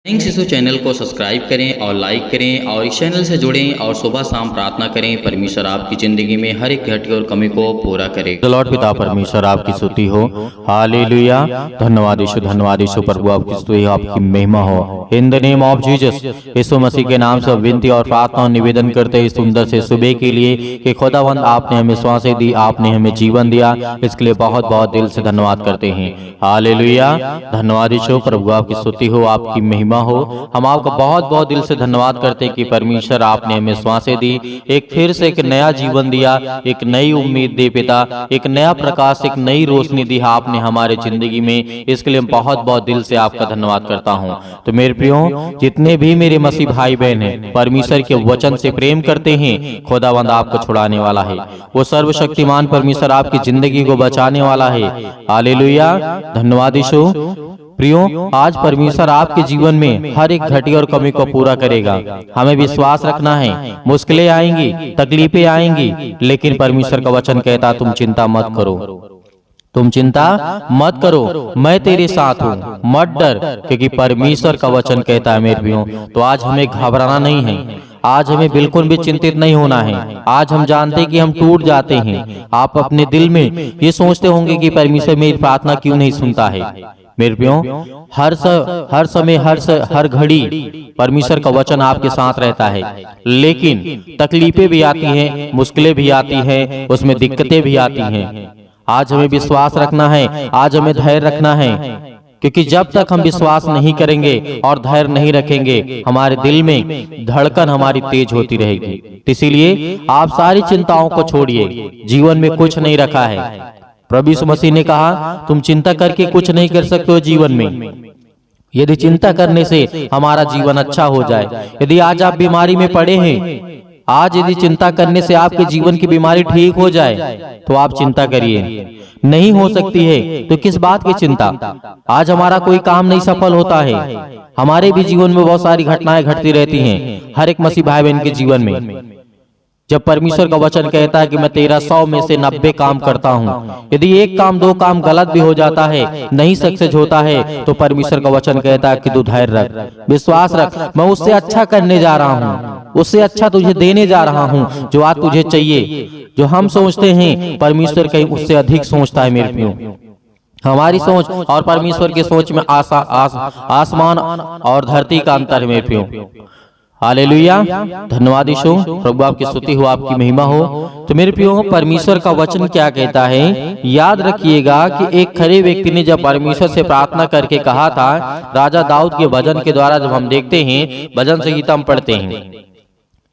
शिशु चैनल को सब्सक्राइब करें और लाइक करें और इस चैनल से जुड़ें और सुबह शाम प्रार्थना करें। परमेश्वर आपकी ज़िंदगी में हर एक घटी और कमी को पूरा करे। लॉर्ड पिता परमेश्वर आपकी स्तुति हो। हालेलुया। धन्यवाद यीशु प्रभु आपकी स्तुति हो, आपकी महिमा हो। In the name of Jesus, यीशु मसीह के नाम से विनती और प्रार्थना और निवेदन करते हैं सुंदर से सुबह के लिए कि खुदावंद आपने हमें सांसें दी, आपने हमें जीवन दिया, इसके लिए बहुत बहुत दिल से धन्यवाद करते हैं। हालेलुया। धन्यवाद यीशु प्रभु आपकी स्तुति हो, आपकी महिमा हो। हम आपका बहुत बहुत दिल से धन्यवाद करते हैं कि परमेश्वर आपने हमें सांसें दी, एक फिर से एक नया जीवन दिया, एक नई उम्मीद दे पिता, एक नया प्रकाश, एक नई रोशनी दी आपने हमारे जिंदगी में। इसके लिए बहुत बहुत दिल से आपका धन्यवाद करता हूँ। तो मेरे प्रियो, जितने भी मेरे मसीह भाई बहन हैं, परमेश्वर के वचन से प्रेम करते हैं, खुदावंद आपको छुड़ाने वाला है। वो सर्वशक्तिमान परमेश्वर आपकी जिंदगी को बचाने वाला है। हालेलुया। धन्यवाद यीशु। प्रियो, आज परमेश्वर आपके जीवन में हर एक घटी और कमी को पूरा करेगा। हमें विश्वास रखना है। मुश्किलें आएंगी, तकलीफें आएंगी, लेकिन परमेश्वर का वचन कहता तुम चिंता मत करो, तुम चिंता मत करो, मैं तेरे साथ हूँ, मत डर, क्योंकि परमेश्वर का वचन कहता है मेरे प्रियो। तो आज हमें घबराना नहीं है, आज हमें बिल्कुल भी चिंतित नहीं होना है। आज हम जानते हैं कि हम टूट जाते हैं। आप अपने दिल में ये सोचते होंगे कि परमेश्वर मेरी प्रार्थना क्यों नहीं सुनता है। मेरे प्रियो, हर समय हर घड़ी परमेश्वर का वचन आपके साथ रहता है, लेकिन तकलीफें भी आती हैं, मुश्किलें भी आती हैं, उसमें दिक्कतें भी आती हैं। आज हमें विश्वास रखना है, आज हमें धैर्य रखना है, क्योंकि जब तक हम विश्वास नहीं करेंगे और धैर्य नहीं रखेंगे, हमारे दिल में धड़कन हमारी तेज होती रहेगी। इसीलिए आप सारी चिंताओं को छोड़िए, जीवन में कुछ नहीं रखा है। प्रभु यीशु मसीह ने कहा तुम चिंता करके कुछ नहीं कर सकते हो जीवन में। यदि चिंता करने से हमारा जीवन अच्छा हो जाए, यदि आज आप बीमारी में पड़े हैं, आज यदि चिंता करने से आपके जीवन की बीमारी ठीक हो जाए, तो आप चिंता करिए। नहीं हो सकती है तो किस बात की चिंता। आज हमारा कोई काम नहीं सफल होता है, हमारे भी जीवन में बहुत सारी घटनाएं घटती रहती हैं, हर एक मसीह भाई बहन के जीवन में। जब परमेश्वर का वचन कहता है कि मैं तेरा 100 में से 90 काम करता हूँ, यदि एक काम दो काम गलत भी हो जाता है, नहीं सक्सेस होता है, तो परमेश्वर का वचन कहता है कि तू धैर्य रख, विश्वास रख, मैं उससे अच्छा करने जा रहा हूँ, उससे अच्छा तुझे देने जा रहा हूँ जो आज तुझे चाहिए। जो हम सोचते हैं, परमेश्वर कहीं उससे अधिक सोचता है। मेरे प्रियो, हमारी सोच और परमेश्वर की सोच में आसमान और धरती का अंतर है। मेरे प्रियो, हालेलुया। धन्यवाद यीशु प्रभु आपकी स्तुति हो, आपकी महिमा हो। तो मेरे प्रियो, परमेश्वर का वचन क्या कहता है, याद रखिएगा कि एक खरे व्यक्ति ने जब परमेश्वर से प्रार्थना करके कहा था, राजा दाऊद के भजन के द्वारा जब हम देखते हैं, भजन संहिता हम पढ़ते हैं,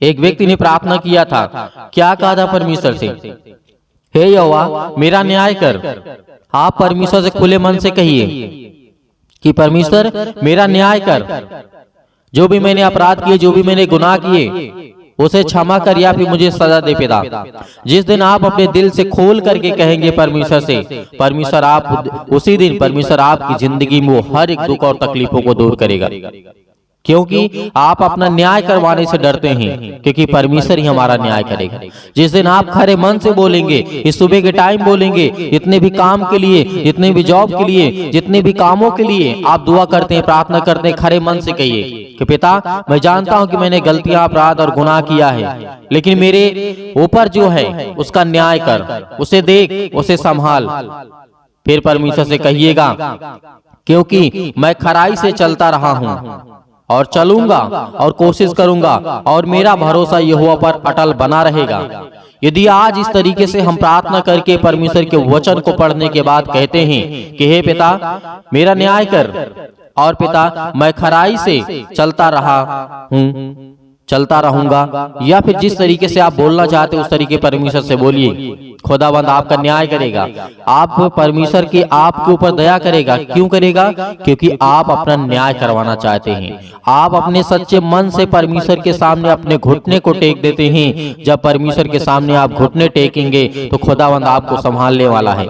एक व्यक्ति ने प्रार्थना किया था। क्या कहा था परमेश्वर से, हे यहोवा मेरा न्याय कर। आप परमेश्वर से खुले मन से कहिए कि परमेश्वर मेरा न्याय कर, जो भी मैंने अपराध किए, जो भी मैंने गुनाह किए, उसे क्षमा कर या फिर मुझे सजा दे पिता। जिस दिन आप अपने दिल से खोल करके कहेंगे परमेश्वर से, परमेश्वर आप उसी दिन परमेश्वर आपकी जिंदगी में हर एक दुख और तकलीफों को दूर करेगा, क्योंकि आप अपना न्याय करवाने से डरते हैं, क्योंकि परमेश्वर ही हमारा न्याय करेगा। जिस दिन आप खरे मन से बोलेंगे, इस सुबह के टाइम बोलेंगे, जितने भी काम के लिए, जितने भी जॉब के लिए, जितने भी कामों के लिए आप दुआ करते हैं, प्रार्थना करते हैं, खरे मन से कहिए कि पिता मैं जानता हूं कि मैंने गलतियां, अपराध और गुनाह किया है, लेकिन मेरे ऊपर जो है उसका न्याय कर, उसे देख, उसे संभाल। फिर परमेश्वर से कहिएगा, क्योंकि मैं खराई से चलता रहा हूं और चलूंगा और कोशिश करूंगा और मेरा भरोसा यहोवा पर अटल बना रहेगा। यदि आज इस तरीके से हम प्रार्थना करके परमेश्वर के वचन को पढ़ने के बाद कहते हैं कि हे पिता मेरा न्याय कर, और पिता मैं खराई से चलता रहा हूँ, चलता रहूंगा, या फिर जिस तरीके से आप बोलना चाहते उस तरीके परमेश्वर से बोलिए, खुदावंद आपका न्याय करेगा। आप परमेश्वर की आपके ऊपर दया करेगा। क्यों करेगा? क्योंकि आप अपना न्याय करवाना चाहते हैं। आप अपने सच्चे मन से परमेश्वर के सामने अपने घुटने को टेक देते हैं। जब परमेश्वर के सामने आप घुटने टेकेंगे तो खुदावंद आपको संभालने वाला है,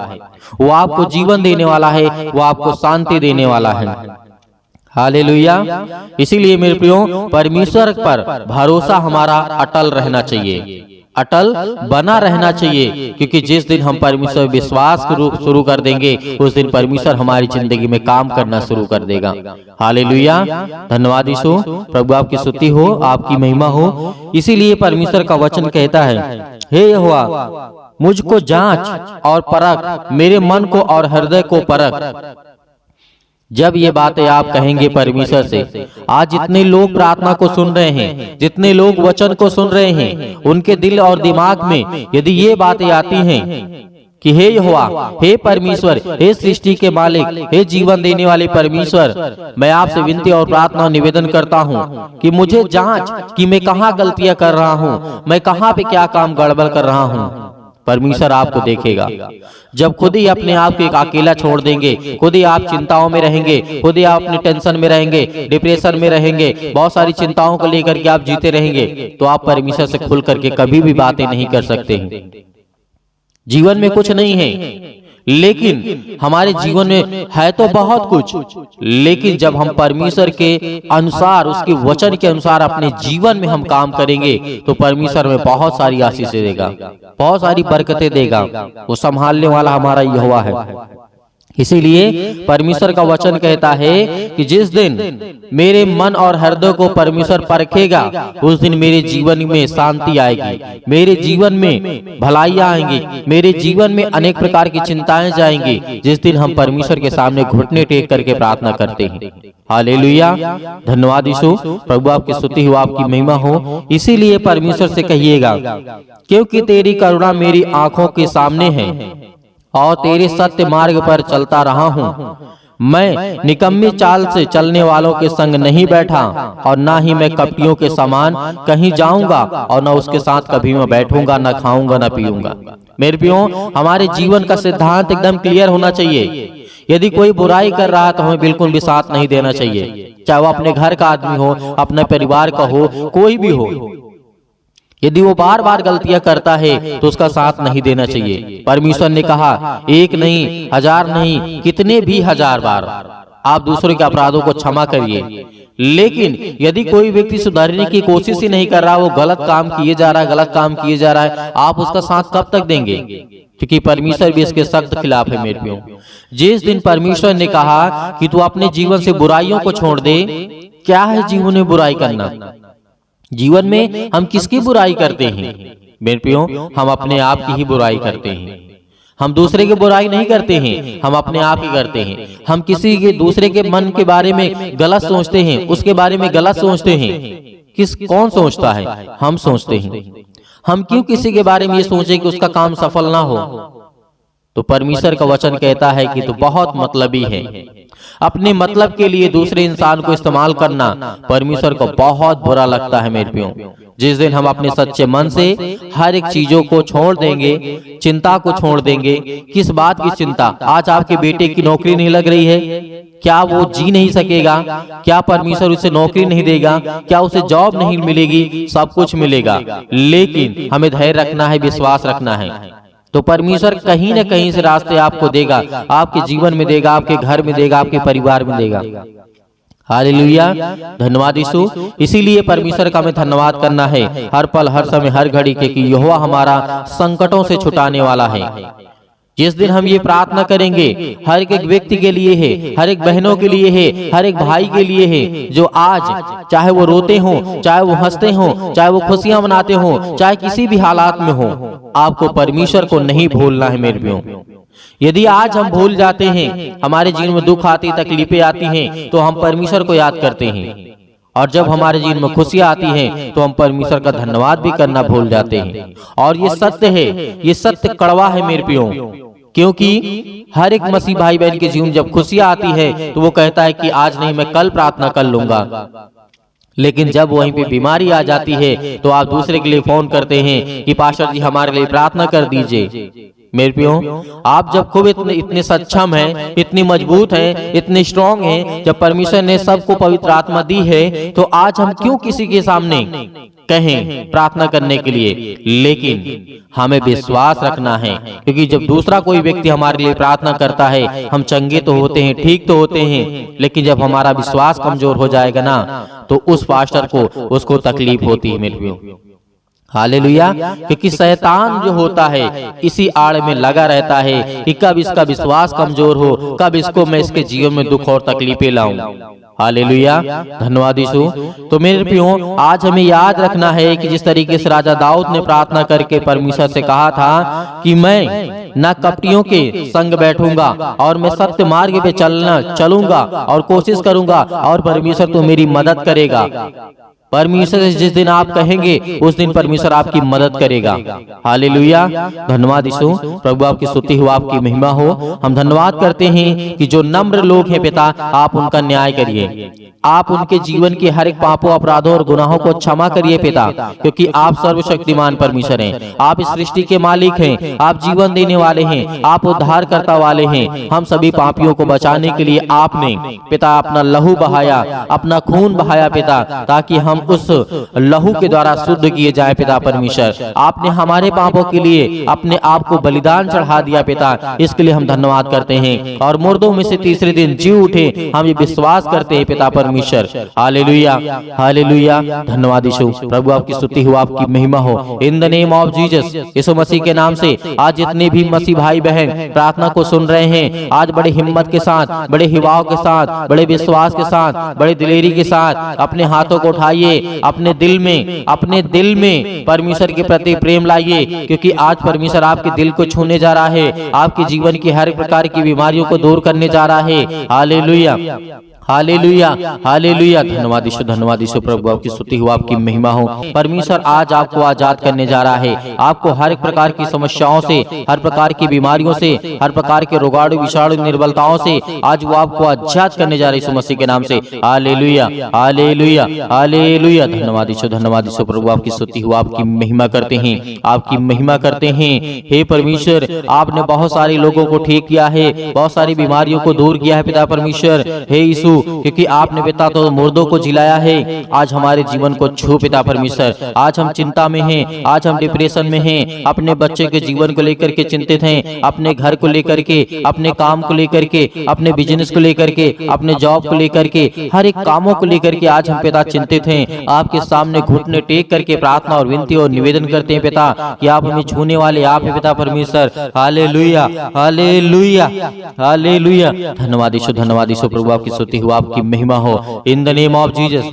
वो आपको जीवन देने वाला है, वो आपको शांति देने वाला है। हालेलुया। इसीलिए मेरे प्रियो, परमेश्वर पर भरोसा हमारा अटल रहना चाहिए, अटल बना रहना चाहिए, क्योंकि जिस दिन हम परमेश्वर विश्वास शुरू कर देंगे उस दिन परमेश्वर हमारी जिंदगी में काम करना शुरू कर देगा। हालेलुया, धन्यवाद यीशु। प्रभु आपकी स्तुति हो, आपकी महिमा हो। इसीलिए परमेश्वर का वचन कहता है, हे यहोवा मुझको जांच और परख, मेरे मन को और हृदय को परख। जब ये बातें आप कहेंगे परमेश्वर से, आज जितने लोग प्रार्थना को सुन रहे हैं, जितने लोग वचन को सुन रहे हैं, उनके दिल और दिमाग में यदि ये बातें आती हैं कि हे यहोवा, हे परमेश्वर, हे सृष्टि के मालिक, हे जीवन देने वाले परमेश्वर, मैं आपसे विनती और प्रार्थना निवेदन करता हूँ कि मुझे जांच कि मैं कहाँ गलतियां कर रहा हूँ, मैं कहाँ पे क्या काम गड़बड़ कर रहा हूँ। परमेश्वर आपको देखेगा। जब खुद ही अपने आप को एक अकेला छोड़ देंगे, खुद ही आप चिंताओं में रहेंगे, खुद ही आप अपनी टेंशन में रहेंगे, डिप्रेशन में रहेंगे, बहुत सारी चिंताओं को लेकर के आप जीते रहेंगे, तो आप परमेश्वर से खुल करके कभी भी बातें नहीं कर सकते हैं। जीवन में कुछ नहीं है, लेकिन हमारे जीवन में है तो बहुत कुछ, लेकिन जब हम परमेश्वर के अनुसार, उसके वचन के अनुसार अपने जीवन में हम काम करेंगे तो परमेश्वर में बहुत सारी आशीषें देगा, बहुत सारी बरकतें देगा। वो संभालने वाला हमारा यहोवा है। इसीलिए परमेश्वर का वचन कहता है कि जिस दिन मेरे मन और हृदय को परमेश्वर परखेगा उस दिन मेरे जीवन में शांति आएगी, मेरे जीवन में भलाइयां आएंगी, मेरे जीवन में अनेक प्रकार की चिंताएं जाएंगी, जिस दिन हम परमेश्वर के सामने घुटने टेक करके प्रार्थना करते हैं। हालेलुया, धन्यवाद यीशु। प्रभु आपकी स्तुति हो, आपकी महिमा हो। इसीलिए परमेश्वर से कहिएगा, क्योंकि तेरी करुणा मेरी आंखों के सामने है और तेरे सत्य मार्ग पर चलता रहा हूँ। मैं निकम्मी चाल से चलने वालों के संग नहीं बैठा और ना ही मैं कपटियों के समान कहीं जाऊंगा और न उसके साथ कभी मैं बैठूंगा, न खाऊंगा, न पीऊंगा। मेरे प्रियो, हमारे जीवन का सिद्धांत एकदम क्लियर होना चाहिए। यदि कोई बुराई कर रहा है तो हमें बिल्कुल भी साथ नहीं देना चाहिए, चाहे वो अपने घर का आदमी हो, अपने परिवार का हो, कोई भी हो। यदि वो बार बार गलतियां करता है तो उसका साथ नहीं देना चाहिए। परमेश्वर ने कहा, एक नहीं, हजार नहीं, कितने भी हजार बार आप दूसरों के अपराधों को क्षमा करिए। लेकिन यदि कोई व्यक्ति सुधारने की कोशिश ही नहीं कर रहा, वो गलत काम किए जा रहा है, गलत काम किए जा रहा है, आप उसका साथ कब तक देंगे? क्योंकि परमेश्वर भी इसके सख्त खिलाफ है। मेरे प्रियो, जिस दिन परमेश्वर ने कहा कि तू अपने जीवन से बुराइयों को छोड़ दे, क्या है जीवन में बुराई करना? जीवन में हम किसकी बुराई करते हैं? मेरे प्रियो, हम अपने आप की ही बुराई करते हैं। हम दूसरे की बुराई नहीं करते हैं, हम अपने आप ही करते हैं। हम किसी के दूसरे के मन के बारे में गलत सोचते हैं, उसके बारे में गलत सोचते हैं। कौन सोचता है? हम सोचते हैं। हम क्यों किसी के बारे में ये सोचे कि उसका काम सफल ना हो? तो परमेश्वर का वचन कहता है कि तो बहुत मतलबी है। अपने मतलब के लिए दूसरे इंसान को इस्तेमाल करना परमेश्वर को बहुत बुरा लगता है। मेरे प्रियो, जिस दिन हम अपने सच्चे मन से हर एक चीजों को छोड़ देंगे, चिंता को छोड़ देंगे। किस बात की चिंता? आज आपके बेटे की नौकरी नहीं लग रही है, क्या वो जी नहीं सकेगा? क्या परमेश्वर उसे नौकरी नहीं देगा? क्या उसे जॉब नहीं मिलेगी? सब कुछ मिलेगा, लेकिन हमें धैर्य रखना है, विश्वास रखना है। तो परमेश्वर कहीं न कहीं से रास्ते आपको देगा, आपके जीवन में देगा, आपके घर में देगा, आपके परिवार में देगा। हालेलुया, धन्यवाद यीशु। इसीलिए परमेश्वर का हमें धन्यवाद करना है हर पल, हर समय, हर घड़ी के कि यहोवा हमारा संकटों से छुटाने वाला है। जिस दिन हम ये प्रार्थना करेंगे, हर एक व्यक्ति के लिए है, हर एक बहनों के लिए है, हर एक भाई के लिए है, जो आज चाहे वो रोते हों, चाहे वो हंसते हों, चाहे वो खुशियां मनाते हों, चाहे किसी भी हालात में हो, आपको परमेश्वर को नहीं भूलना है। मेरे प्रियो, यदि आज हम भूल जाते हैं, हमारे जीवन में दुख आती, तकलीफें आती हैं, तो हम परमेश्वर को याद करते हैं। और जब हमारे जीवन में खुशियां आती हैं तो हम परमेश्वर का धन्यवाद भी करना भूल जाते हैं। और ये सत्य है, ये सत्य कड़वा है मेरे प्रियो, क्योंकि हर एक मसीह भाई बहन के जीवन जब खुशियां आती है तो वो कहता है कि आज नहीं, मैं कल प्रार्थना कर लूंगा। लेकिन जब वहीं पे बीमारी आ जाती है तो आप दूसरे के लिए फोन करते हैं कि पास्टर जी हमारे लिए प्रार्थना कर दीजिए। मेरे प्रियो, आप जब खूब इतने सक्षम हैं, इतनी मजबूत हैं, इतने स्ट्रांग हैं, जब परमेश्वर ने सबको पवित्र आत्मा दी है, तो आज हम क्यों किसी के सामने कहें प्रार्थना करने के लिए? लेकिन हमें विश्वास रखना है, क्योंकि जब दूसरा कोई व्यक्ति हमारे लिए प्रार्थना करता है, हम चंगे तो होते हैं, ठीक तो होते हैं, लेकिन जब हमारा विश्वास कमजोर हो जाएगा ना, तो उस पास्टर को उसको तकलीफ होती है। मेरे प्रियो, हालेलुया। क्योंकि शैतान जो होता है इसी आड़ में लगा रहता है कि कब इसका विश्वास कमजोर हो, कब इसको मैं इसके जीवन में दुख और तकलीफें लाऊं। हालेलुया, धन्यवाद यीशु। तो मेरे प्रियो, आज हमें याद रखना है कि जिस तरीके से राजा दाऊद ने प्रार्थना करके परमेश्वर से कहा था कि मैं न कपटियों के संग बैठूंगा और मैं सत्य मार्ग पे चलूंगा और कोशिश करूंगा और परमेश्वर तो मेरी मदद करेगा। परमेश्वर से जिस दिन आप कहेंगे उस दिन परमेश्वर आपकी मदद करेगा। हालेलुया, धन्यवाद यीशु। प्रभु आपकी स्तुति हो, आपकी महिमा हो। हम धन्यवाद करते हैं कि जो नम्र लोग हैं पिता, आप उनका न्याय करिए, आप उनके जीवन के हर एक पापों, अपराधों और गुनाहों को क्षमा करिए पिता, क्योंकि आप सर्वशक्तिमान परमेश्वर हैं। आप इस सृष्टि के मालिक हैं, आप जीवन देने वाले हैं, आप उद्धार करता वाले हैं। हम सभी पापियों को बचाने के लिए आपने पिता अपना लहू बहाया, अपना खून बहाया पिता, ताकि हम उस लहू के द्वारा शुद्ध किए जाए पिता परमेश्वर। आपने हमारे पापों के लिए अपने आप को बलिदान चढ़ा दिया पिता, इसके लिए हम धन्यवाद करते हैं। और मुर्दों में से तीसरे दिन जी उठे, हम ये विश्वास करते हैं पिता परमेश्वर। हालेलुया, हालेलुया, धन्यवाद यीशु। प्रभु आपकी स्तुति हो, आपकी महिमा हो। In the name of Jesus, यीशु मसीह के नाम से आज जितने भी मसीह भाई बहन प्रार्थना को सुन रहे हैं, आज बड़े हिम्मत के साथ, बड़े हिवाव के साथ, बड़े विश्वास के साथ, बड़े दिलेरी के साथ अपने हाथों को उठाइए, अपने दिल में परमेश्वर के प्रति प्रेम लाइए, क्योंकि आज परमेश्वर आपके दिल को छूने जा रहा है, आपके जीवन की हर प्रकार की बीमारियों को दूर करने जा रहा है। हालेलुया, हालेलुया, हालेलुया, धन्यवाद यीशु, धन्यवाद यीशु। प्रभु आपकी स्तुति हो, आपकी महिमा हो। परमेश्वर आज आपको आजाद करने जा रहा है, आपको हर एक प्रकार की समस्याओं से, हर प्रकार की बीमारियों से, हर प्रकार के रोगाणु विषाणु निर्बलताओं से आज वो आपको आजाद करने जा रहे हैं यीशु मसीह के नाम से। हालेलुया, हालेलुया, हालेलुया, धन्यवाद यीशु, धन्यवाद यीशु। प्रभु आपकी स्तुति हो, आपकी महिमा करते हैं, आपकी महिमा करते हैं। हे परमेश्वर, आपने बहुत सारे लोगों को ठीक किया है, बहुत सारी बीमारियों को दूर किया है पिता परमेश्वर। हे यीशु, क्योंकि आपने पिता तो मुर्दों को जिलाया है, आज हमारे जीवन को छू पिता परमेश्वर। आज हम चिंता में हैं, आज हम डिप्रेशन में हैं, अपने बच्चे के जीवन को लेकर के चिंतित हैं, अपने घर को लेकर के, अपने काम को लेकर के, अपने बिजनेस को लेकर के, अपने जॉब को लेकर के, हर एक कामों को लेकर के आज हम पिता चिंतित हैं। आपके सामने घुटने टेक करके प्रार्थना और विनती और निवेदन करते हैं पिता कि आप हमें छूने वाले आप हैं पिता परमेश्वर। हालेलुया, हालेलुया, हालेलुया, धन्यवाद यीशु, धन्यवाद यीशु। प्रभु आपकी स्तुति हो, आपकी महिमा हो। In the name of Jesus,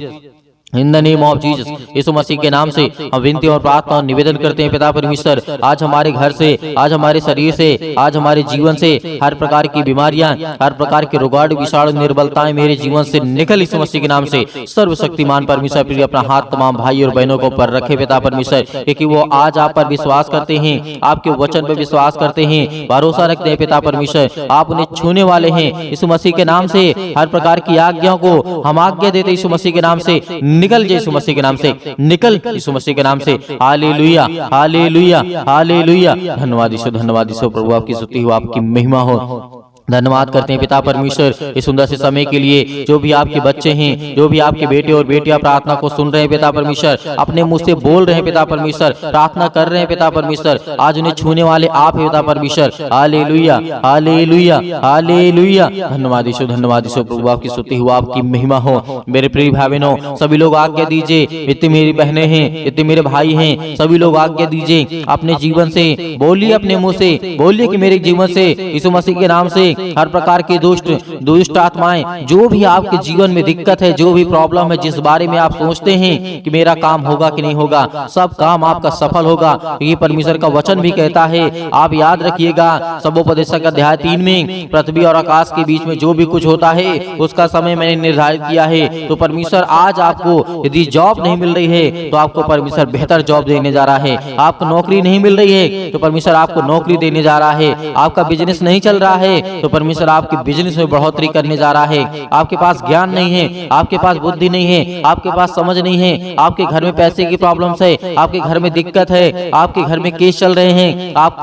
in the name of Jesus, यीशु मसीह के नाम से हम विनती और प्रार्थना और निवेदन करते हैं पिता परमेश्वर। आज हमारे घर से, आज हमारे शरीर से, आज हमारे जीवन से हर प्रकार की बीमारियां, हर प्रकार के रोगाणु विषाणु निर्बलताएं मेरे जीवन से निकल यीशु मसीह के नाम से। सर्वशक्तिमान परमेश्वर प्रिय अपना हाथ तमाम भाई और बहनों को पर रखे पिता परमेश्वर, क्योंकि वो आज आप पर विश्वास करते हैं, आपके वचन पर विश्वास करते हैं, भरोसा रखते हैं पिता परमेश्वर। आप उन्हें छूने वाले हैं यीशु मसीह के नाम से। हर प्रकार की आज्ञाओं को हम आज्ञा देते यीशु मसीह के नाम से, निकल जाए यीशु मसीह के नाम से, निकल यीशु मसीह के नाम से। हालेलुया, हालेलुया, हालेलुया, धन्यवाद यीशु, धन्यवाद यीशु। प्रभु आपकी स्तुति हो, आपकी महिमा हो। धन्यवाद करते हैं पिता परमेश्वर इस सुंदर से समय के लिए। जो भी आपके बच्चे हैं, जो भी आपके बेटे और बेटियां प्रार्थना को सुन रहे हैं पिता परमेश्वर, अपने मुंह से बोल रहे हैं पिता परमेश्वर, प्रार्थना कर रहे हैं पिता परमेश्वर, आज उन्हें छूने वाले आप हैं पिता परमेश्वर। हालेलुया, हालेलुया, हालेलुया, धन्यवाद यीशु, धन्यवाद यीशु। प्रभु आपकी स्तुति हो, आपकी महिमा हो। मेरे प्रिय भाई बहनों, सभी लोग आज्ञा दीजिए, इतनी मेरी बहनें हैं, इतने मेरे भाई हैं, सभी लोग आज्ञा दीजिए, अपने जीवन से बोलिए, अपने मुंह से बोलिए कि मेरे जीवन से यीशु मसीह के नाम से हर प्रकार की दुष्ट आत्माएं, जो भी आपके जीवन में दिक्कत है, जो भी प्रॉब्लम है, जिस बारे में आप सोचते हैं कि मेरा काम होगा कि नहीं होगा, सब काम आपका सफल होगा। ये परमेश्वर का वचन भी कहता है। आप याद रखिएगा, सबोपदेशक अध्याय 3 में पृथ्वी और आकाश के बीच में जो भी कुछ होता है उसका समय मैंने निर्धारित किया है। तो परमेश्वर आज आपको यदि जॉब नहीं मिल रही है तो आपको परमेश्वर बेहतर जॉब देने जा रहा है। आपको नौकरी नहीं मिल रही है तो परमेश्वर आपको नौकरी देने जा रहा है। आपका बिजनेस नहीं चल रहा है तो परमेश्वर आपके बिजनेस में बढ़ोतरी करने जा रहा है। आपके पास ज्ञान नहीं है, आपके पास बुद्धि नहीं है, आपके पास समझ नहीं है, आपके घर में पैसे की प्रॉब्लम्स है, आपके घर में दिक्कत है, आपके घर में केस चल रहे हैं, आप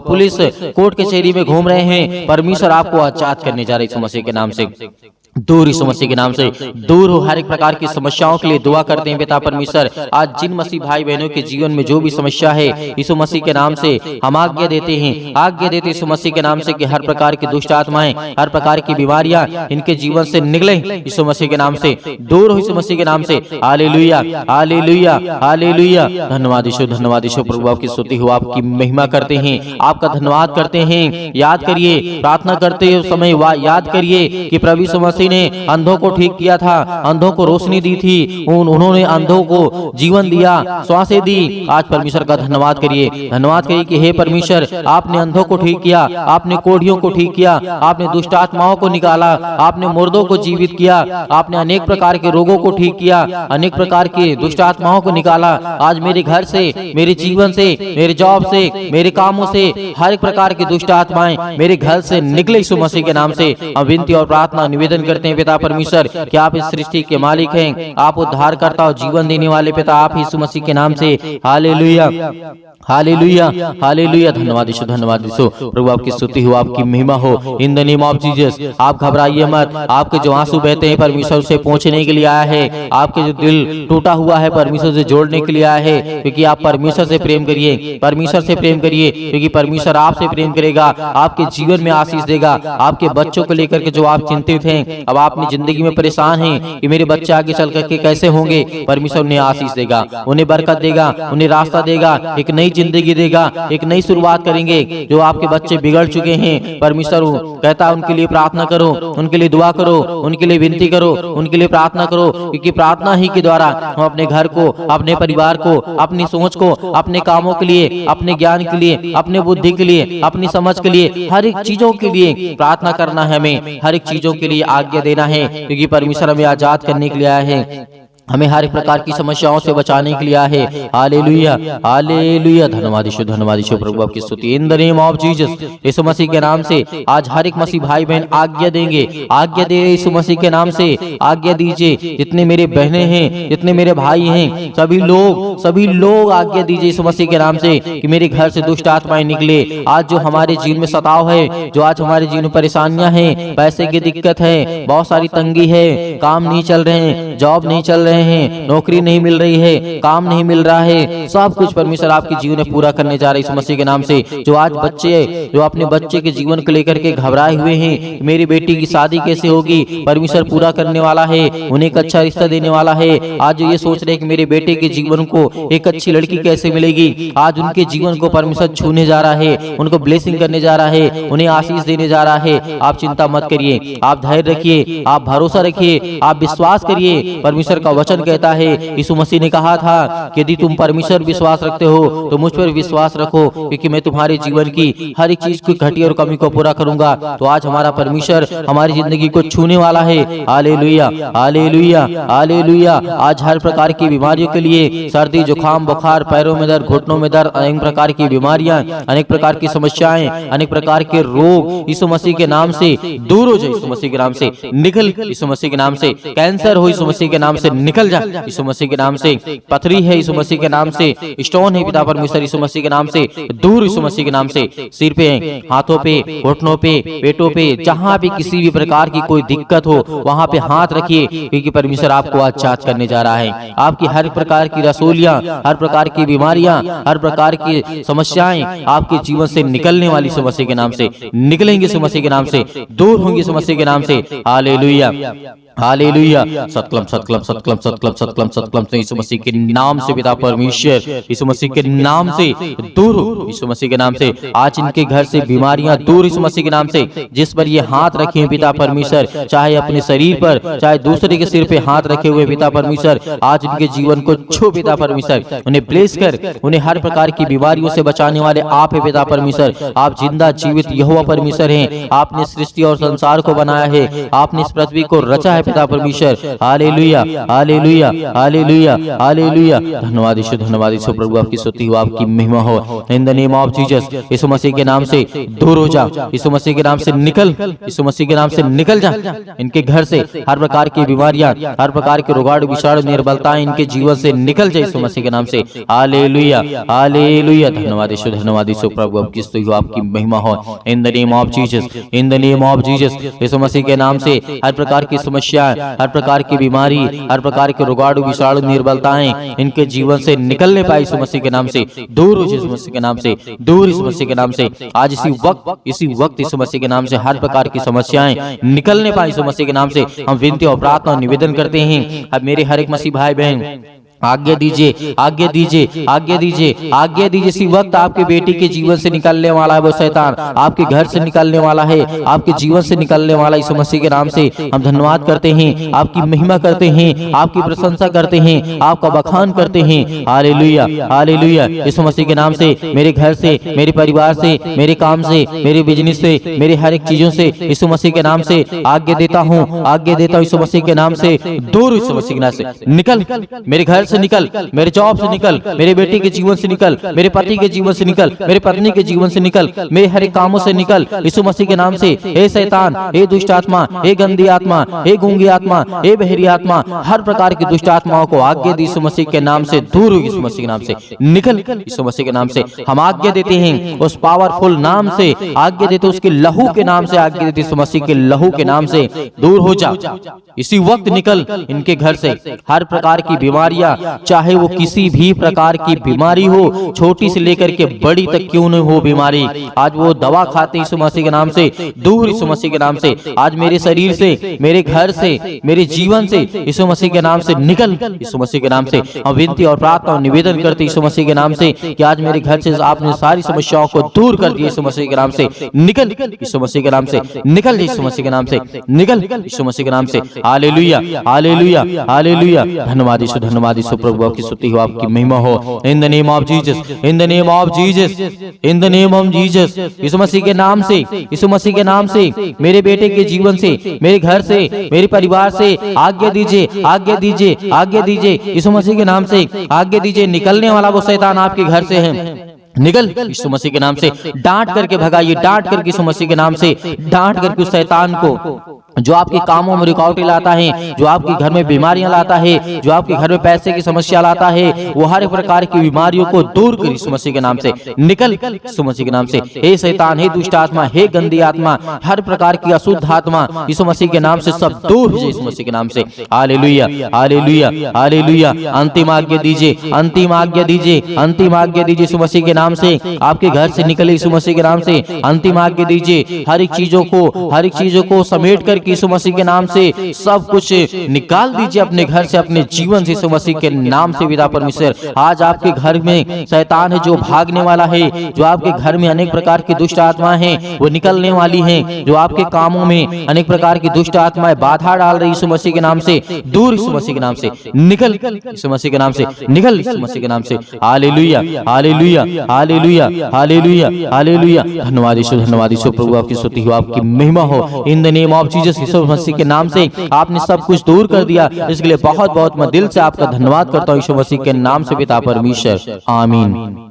पुलिस कोर्ट कचहरी में घूम रहे हैं, परमेश्वर आपको आजाद करने जा रहे हैं यीशु मसीह के नाम से। दूर यीशु मसीह के नाम से दूर हो। हर एक प्रकार की समस्याओं के लिए दुआ करते हैं पिता परमेश्वर। आज जिन मसीह भाई बहनों के जीवन में जो भी समस्या है यीशु मसीह के नाम से हम आज्ञा देते हैं यीशु मसीह के नाम से कि हर प्रकार की दुष्ट आत्माएं, हर प्रकार की बीमारियां इनके जीवन से निकले यीशु मसीह के नाम से, दूर हो यीशु मसीह के नाम से। हालेलुया, हालेलुया, हालेलुया। धन्यवाद यीशु प्रभु, आपकी स्तुति हो, आपकी महिमा करते हैं, आपका धन्यवाद करते हैं। याद करिए, प्रार्थना करते समय याद करिए कि प्रभु यीशु मसीह ने अंधों को ठीक किया था, अंधों को रोशनी दी थी, उन्होंने अंधों को जीवन दिया, श्वासें दी। आज परमेश्वर का धन्यवाद करिए, धन्यवाद करिए कि हे परमेश्वर, आपने अंधों को ठीक किया, आपने कोढ़ियों को ठीक किया, आपने दुष्ट आत्माओं को निकाला, आपने मुर्दों को जीवित किया, आपने अनेक प्रकार के रोगों को ठीक किया, अनेक प्रकार की दुष्ट आत्माओं को निकाला। आज मेरे घर से, मेरे जीवन से, मेरे जॉब से, मेरे कामों से हर एक प्रकार की दुष्ट आत्माएं मेरे घर से निकले यीशु मसीह के नाम से। हम विनती और प्रार्थना निवेदन करते हैं पिता परमेश्वर कि आप इस सृष्टि के मालिक हैं, आप उद्धार करता और जीवन देने वाले पिता, आप यीशु मसीह के नाम से। हालेलुया, हालेलुया, हालेलुया। धन्यवाद यीशु प्रभु, आपकी स्तुति हो, आपकी महिमा हो। In the name of Jesus, आप घबराइए मत। आपके जो आंसू बहते हैं परमेश्वर से पहुंचने के लिए आया है, आपके जो दिल टूटा हुआ है परमेश्वर से जोड़ने के लिए आया है, क्योंकि आप परमेश्वर से प्रेम करिए, परमेश्वर से प्रेम करिए, क्योंकि परमेश्वर आपसे प्रेम करेगा, आपके जीवन में आशीष देगा। आपके बच्चों को लेकर के जो आप चिंतित हैं, अब आप अपनी जिंदगी में परेशान हैं कि मेरे बच्चे आगे चल करके कैसे होंगे, परमेश्वर उन्हें आशीष देगा, उन्हें बरकत देगा, उन्हें रास्ता देगा, एक नई जिंदगी देगा, एक नई शुरुआत करेंगे। जो आपके बच्चे बिगड़ चुके हैं, परमेश्वर कहता है उनके लिए प्रार्थना करो, उनके लिए दुआ करो, उनके लिए विनती करो, उनके लिए प्रार्थना करो, क्योंकि प्रार्थना ही के द्वारा हम अपने घर को, अपने परिवार को, अपनी सोच को, अपने कामों के लिए, अपने ज्ञान के लिए, अपने बुद्धि के लिए, अपनी समझ के लिए, हर एक चीजों के लिए प्रार्थना करना है। हमें हर एक चीजों के लिए आज्ञा देना है, क्योंकि परमेश्वर हमें आजाद करने के लिए आया है, हमें हर एक प्रकार की समस्याओं से बचाने के लिए आया है। हालेलुया, हालेलुया। धन्यवाद यीशु प्रभु, आपकी स्तुति। In the name of Jesus, यीशु मसीह के नाम से आज हर एक मसीह भाई बहन आज्ञा देंगे, आज्ञा दे यीशु मसीह के नाम से आज्ञा दीजिए। जितने मेरे बहनें हैं, जितने मेरे भाई हैं, सभी लोग आज्ञा दीजिए यीशु मसीह के नाम से कि मेरे घर से दुष्ट आत्माएं निकले। आज जो हमारे जीवन में सताव है, जो आज हमारे जीवन में परेशानियां हैं, पैसे की दिक्कत है, बहुत सारी तंगी है, काम नहीं चल रहे हैं, जॉब नहीं चल रहे हैं, नौकरी नहीं मिल रही है, काम नहीं मिल रहा है, सब कुछ परमेश्वर आपके जीवन में पूरा करने जा रहे हैं इस मसीह के नाम से। जो आज बच्चे, जो अपने बच्चे के जीवन को लेकर के घबराए हुए हैं, मेरी बेटी की शादी कैसे होगी, परमेश्वर पूरा करने वाला है, उन्हें एक अच्छा रिश्ता देने वाला है। आज जो ये सोच रहे हैं कि मेरे बेटे के जीवन को एक अच्छी लड़की कैसे मिलेगी, आज उनके जीवन को परमेश्वर छूने जा रहा है, उनको ब्लेसिंग करने जा रहा है, उन्हें आशीष देने जा रहा है। आप चिंता मत करिए, आप धैर्य रखिए, आप भरोसा रखिए, आप विश्वास करिए। परमेश्वर का वचन कहता है, यीशु मसीह ने कहा था कि यदि तुम परमेश्वर विश्वास रखते हो तो मुझ पर विश्वास रखो, क्योंकि मैं तुम्हारे जीवन की हर एक चीज की घटी और कमी को पूरा करूंगा। तो आज हमारा परमेश्वर हमारी जिंदगी को छूने वाला है। हालेलुया, हालेलुया, हालेलुया। आज हर प्रकार की बीमारियों के लिए, सर्दी, जुकाम, बुखार, पैरों में दर्द, घुटनों में दर्द, अनेक प्रकार की बीमारियां, अनेक प्रकार की समस्याएं, अनेक प्रकार के रोग यीशु मसीह के नाम से दूर हो जाए, यीशु मसीह के नाम से निकल, यीशु मसीह के नाम से कैंसर हो, यीशु मसीह के नाम से निकल जा, यीशु मसीह के नाम से पथरी है, यीशु मसीह के नाम से स्टोन है, पिता परमेश्वर यीशु मसीह के नाम से दूर, यीशु मसीह के नाम से। सिर पे, हाथों पे, घुटनों पे, पेटों पे, जहां भी किसी भी प्रकार की कोई दिक्कत हो वहां पे हाथ रखिए, क्योंकि परमेश्वर आपको आजाद करने जा रहा है। आपकी हर प्रकार की रसूलियां, हर प्रकार की बीमारियां, हर प्रकार की समस्याएं आपके जीवन से निकलने वाली यीशु मसीह के नाम से निकलेंगे, यीशु मसीह के नाम से दूर होंगे, यीशु मसीह के नाम से। हालेलुया, हालेलुया। सतकलम, सतकलम, सतकलम, सतकलम, सतकलम, सतकलम। यीशु मसीह के नाम से पिता परमेश्वर यीशु मसीह के नाम से दूर हो, यीशु मसीह के नाम से। आज इनके घर से बीमारियां दूर, यीशु मसीह के नाम से। जिस पर ये हाथ रखे हैं पिता परमेश्वर, चाहे अपने शरीर पर, चाहे दूसरे के सिर पे हाथ रखे हुए पिता परमेश्वर, आज इनके जीवन को छू पिता परमेश्वर, उन्हें ब्लेस कर, उन्हें हर प्रकार की बीमारियों से बचाने वाले आप है पिता परमेश्वर। आप जिंदा जीवित यहोवा परमेश्वर हैं। आपने सृष्टि और संसार को बनाया है, आपने इस पृथ्वी को रचा है पिता परमेश्वर। हालेलुया हालेलुया हालेलुया हालेलुया। धन्यवाद यीशु प्रभु, आपकी स्तुति हो, आपकी महिमा हो। In the name of Jesus, यीशु मसीह के नाम से दूर हो जा, यीशु मसीह के नाम से निकल, यीशु मसीह के नाम से निकल जा। इनके घर से हर प्रकार की बीमारियां, हर प्रकार के रोगाणु विषाणु निर्बलताएं इनके जीवन से निकल जाए यीशु मसीह के नाम से। हालेलुया हालेलुया। धन्यवाद यीशु प्रभु, आपकी स्तुति हो, आपकी महिमा हो। In the name of Jesus, in the name of Jesus, यीशु मसीह के नाम से हर प्रकार की समस्याएं, हर प्रकार की बीमारी, हर प्रकार के रोगाणु विषाणु निर्बलताएं इनके जीवन से निकलने पाए यीशु मसीह के नाम से। दूर हो यीशु मसीह के नाम से, दूर यीशु मसीह के नाम से। आज इसी वक्त यीशु मसीह के नाम से हर प्रकार की समस्याएं निकलने पाए यीशु मसीह के नाम से। हम विनती और प्रार्थना और निवेदन करते हैं, अब मेरे हर एक मसीह भाई बहन आज्ञा दीजिए, आज्ञा दीजिए, आज्ञा दीजिए, आज्ञा दीजिए। इसी वक्त आपके बेटी के जीवन से निकलने वाला है वो शैतान, आपके घर से निकलने वाला है, आपके जीवन से निकलने वाला यीशु मसीह के नाम से। हम धन्यवाद करते हैं, आपकी महिमा करते हैं, आपकी प्रशंसा करते हैं, आपका बखान करते हैं। Hallelujah hallelujah. यीशु मसीह के नाम से मेरे घर से, मेरे परिवार से, मेरे काम से, मेरे बिजनेस से, मेरे हर एक चीजों से यीशु मसीह के नाम से आज्ञा देता हूँ, आज्ञा देता हूँ यीशु मसीह के नाम से। दूर यीशु मसीह के नाम से निकल, मेरे घर से निकल, मेरे जॉब से निकल, मेरे बेटे के जीवन से निकल, मेरे पति के जीवन से निकल, मेरे पत्नी के जीवन से निकल, मेरे हर एक कामों से निकल यीशु मसीह के नाम से। हे शैतान, हे दुष्ट आत्मा, हे गंदी आत्मा, हे गूंगी आत्मा, हे बहरी आत्मा, हर प्रकार की दुष्ट आत्माओं को आज्ञा दी यीशु मसीह के नाम से। दूर हो यीशु मसीह के नाम से निकल, यीशु मसीह के नाम से हम आज्ञा देते हैं। उस पावरफुल नाम से आज्ञा देते, उसके लहू के नाम से आज्ञा देते, यीशु मसीह के लहू के नाम से। दूर हो जा, इसी वक्त निकल इनके घर से। हर प्रकार की बीमारियां, चाहे वो किसी भी प्रकार की बीमारी हो, छोटी से लेकर के बड़ी तक क्यों न हो बीमारी, आज वो दवा खाते यीशु मसीह के नाम से। दूर यीशु मसीह के नाम से आज मेरे शरीर से, मेरे घर से, मेरे जीवन से यीशु मसीह के नाम से निकल, यीशु मसीह के नाम से। हम विनती और प्रार्थना और निवेदन करते यीशु मसीह के नाम से कि आज मेरे घर से आपने सारी समस्याओं को दूर कर दिया यीशु मसीह के नाम से। निकल यीशु मसीह के नाम से, निकल यीशु मसीह के नाम से, निकल यीशु मसीह के नाम से। हालेलुया हालेलुया हालेलुया। धन्यवाद यीशु प्रभु, आपकी स्तुति हो, आपकी महिमा हो। In the name of Jesus, in the name of Jesus, in the name of Jesus, यीशु मसीह के नाम से, यीशु मसीह के नाम से मेरे बेटे के जीवन से, मेरे घर से, मेरे परिवार से आज्ञा दीजिए, आज्ञा दीजिए, आज्ञा दीजिए यीशु मसीह के नाम से आज्ञा दीजिए। निकलने वाला वो शैतान आपके घर से है, निकल यीशु मसीह के नाम से। डांट करके भगाइए, डांट करके यीशु मसीह के नाम से डांट करके उस शैतान को जो आपके कामों में रुकावटें लाता है, जो आपके घर में बीमारियां लाता है, जो आपके घर में पैसे की समस्या लाता है, वो हर प्रकार की बीमारियों को दूर कर यीशु मसीह के नाम से। निकल यीशु मसीह के नाम से। हे शैतान, हे दुष्ट आत्मा, हे गंदी आत्मा, हर प्रकार की अशुद्ध आत्मा यीशु मसीह के नाम से सब दूर हो जाए यीशु मसीह के नाम से। हालेलुया हालेलुया हालेलुया। अंतिम आज्ञा दीजिए, अंतिम आज्ञा दीजिए, अंतिम आज्ञा दीजिए यीशु मसीह के नाम से। आपके घर से निकले यीशु मसीह के नाम से। अंतिम आज्ञा दीजिए, हर एक चीजों को समेट कर यीशु मसीह के नाम से सब कुछ निकाल दीजिए अपने घर से, अपने जीवन से यीशु मसीह के नाम से। पिता परमेश्वर, आज आपके घर में शैतान है जो भागने वाला है, जो आपके घर में अनेक प्रकार की दुष्ट आत्माएं हैं वो निकलने वाली हैं, जो आपके कामों में अनेक प्रकार की दुष्ट आत्माएं बाधा डाल रही यीशु मसीह के नाम से। दूर यीशु मसीह के नाम से निकल, यीशु मसीह के नाम से निकल, यीशु मसीह के नाम से। हालेलुया हालेलुया हालेलुया हालेलुया हालेलुया। धन्यवाद यीशु प्रभु, आपकी स्तुति हो, आपकी महिमा हो। In the name of Jesus, यीशु मसीह के नाम से आपने सब कुछ दूर कर दिया, इसके लिए बहुत बहुत मैं दिल से आपका धन्यवाद करता हूँ यीशु मसीह के नाम से पिता परमेश्वर, आमीन।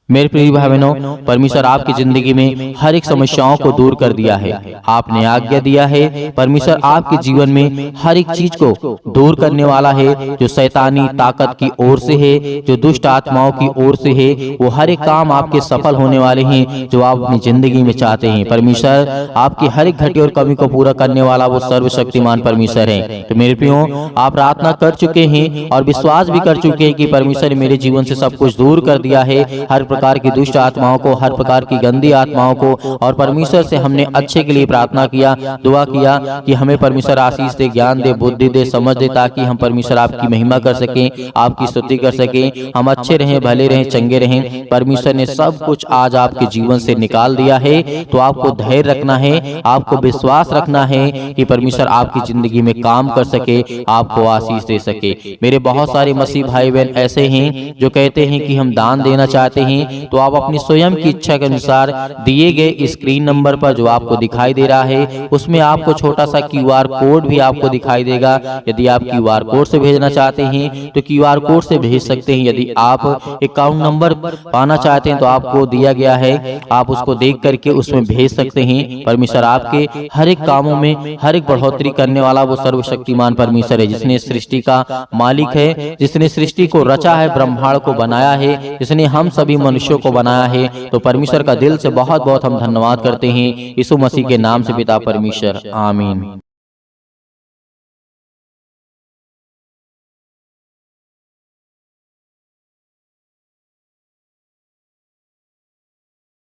मेरे प्रिय भाई बहनों, परमेश्वर आपकी जिंदगी में हर एक समस्याओं को दूर कर दिया है, आपने आज्ञा दिया है। परमेश्वर आपके जीवन में हर एक चीज को दूर करने वाला है, जो शैतानी ताकत की ओर से है, जो दुष्ट आत्माओं की ओर से है, वो हर एक काम आपके सफल होने वाले हैं जो आप अपनी जिंदगी में चाहते हैं। परमेश्वर आपकी हर एक घटी और कमी को पूरा करने वाला वो सर्वशक्तिमान परमेश्वर है। तो मेरे प्रियो, आप प्रार्थना कर चुके हैं और विश्वास भी कर चुके हैं कि परमेश्वर ने मेरे जीवन से सब कुछ दूर कर दिया है, हर प्रकार की दुष्ट आत्माओं को, हर प्रकार की गंदी आत्माओं को। और परमेश्वर से हमने अच्छे के लिए प्रार्थना किया, दुआ किया कि हमें परमेश्वर आशीष दे, ज्ञान दे, बुद्धि दे, समझ दे, ताकि हम परमेश्वर आपकी महिमा कर सकें, आपकी स्तुति कर सकें, हम अच्छे रहें, भले रहें, चंगे रहें। परमेश्वर ने सब कुछ आज आपके जीवन से निकाल दिया है, तो आपको धैर्य रखना है, आपको विश्वास रखना है कि परमेश्वर आपकी जिंदगी में काम कर सके, आपको आशीष दे सके। मेरे बहुत सारे मसीह भाई बहन ऐसे हैं जो कहते हैं कि हम दान देना चाहते हैं, तो आप अपनी स्वयं की इच्छा के अनुसार दिए गए स्क्रीन नंबर पर जो आपको दिखाई दे रहा है उसमें आपको छोटा सा QR कोड भी आपको दिखाई देगा। यदि आप QR कोड से भेजना चाहते हैं तो QR कोड से भेज सकते हैं। यदि आप अकाउंट नंबर पाना चाहते हैं तो आपको दिया गया है, आप उसको देख करके उसमें भेज सकते हैं। परमेश्वर आपके हर एक कामों में हर एक बढ़ोतरी करने वाला वो सर्वशक्तिमान परमेश्वर है, जिसने सृष्टि का मालिक है, जिसने सृष्टि को रचा है, ब्रह्मांड को बनाया है, जिसने हम सभी मनुष्यों को बनाया है। तो परमेश्वर का दिल से बहुत बहुत हम धन्यवाद करते हैं यीशु मसीह के नाम से पिता परमेश्वर, आमीन।